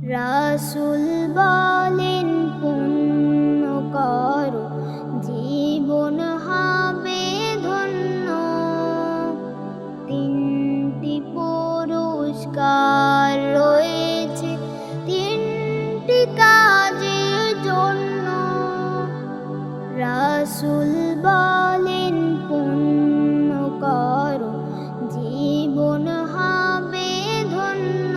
রাসূল বলেন পুণ্য করো জীবন হবে ধন্য। তিনটি পুরস্কার রয়েছে তিনটি কাজের জন্য। রাসূল বলেন পুণ্য করো জীবন হবে ধন্য।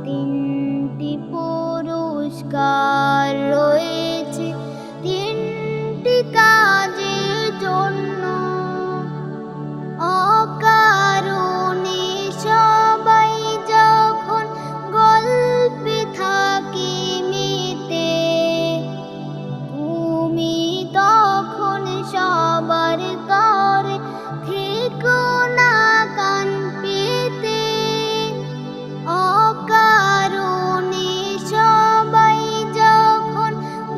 তিনটি পুরস্কার রয়েছে তিনটি কাজের জন্য। অকারণে সবাই যখন গল্পে থাকি মেতে, তুমি তখন সবার তরে থেকো না কান পেতে। অকারণে সবাই যখন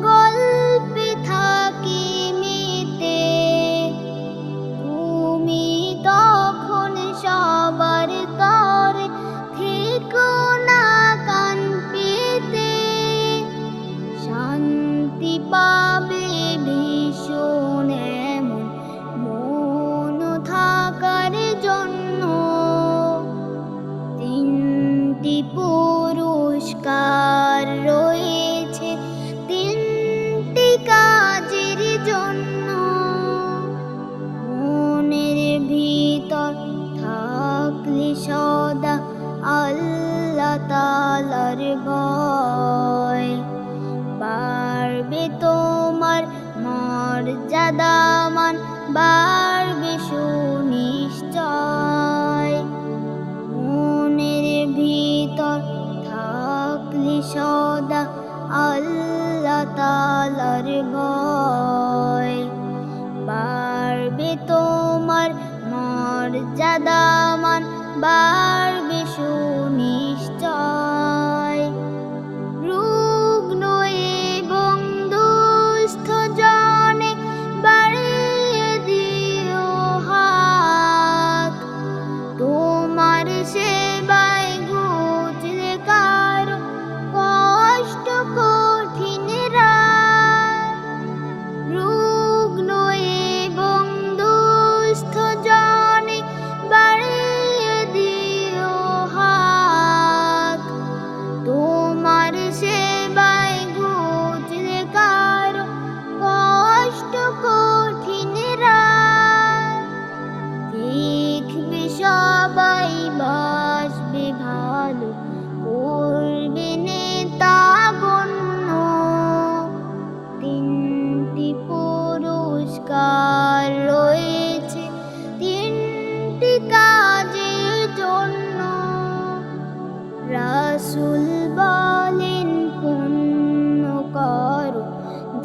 গল্পে থাকি মেতে, তুমি তখন সবার তরে থেকো না কান পেতে। শান্তি পাবে ভীষণ এমন মন থাকার জন্য। তিনটি পুরস্কার রয়েছে তিনটি কাজের জন্য। মনের ভিতর থাকলে সদা আল্লাহ তাআলার ভয়, বাড়বে তোমার মর্যাদা মান, বাড়বে সুনিশ্চয়। মনের ভিতর থাকলে সদা আল্লাহ তাআলার ভয়, বাড়বে তোমার মর্যাদা মান, বাড়বে সুনিশ্চয়। রুগ্ন এবং দুস্থ জনে বাড়িয়ে দিও হাত, তোমার সেবায় ঘুচলে কারো কষ্ট কঠিন রাত। রুগ্ন এবং দুস্থ জনে বাড়িয়ে দিও হাত, তোমার সেবায় ঘুচলে কারো কষ্ট কঠিন রাত। দেখবে সবাই বাসবে ভালো, করবে নেতা গণ্য। তিনটি পুরস্কার রয়েছে তিনটি কাজের জন্য। রাসূল বলেন পুণ্য করো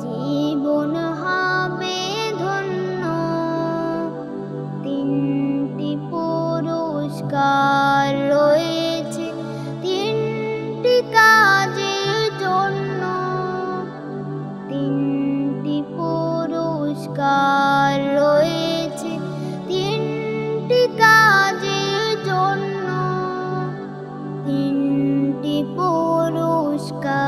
জীবন হবে ধন্য। তিনটি পুরস্কার রয়েছে তিনটি কাজের জন্য। তিনটি পুরস্কার রয়েছে তিনটি কাজের জন্য। তিনটি পুরস্কার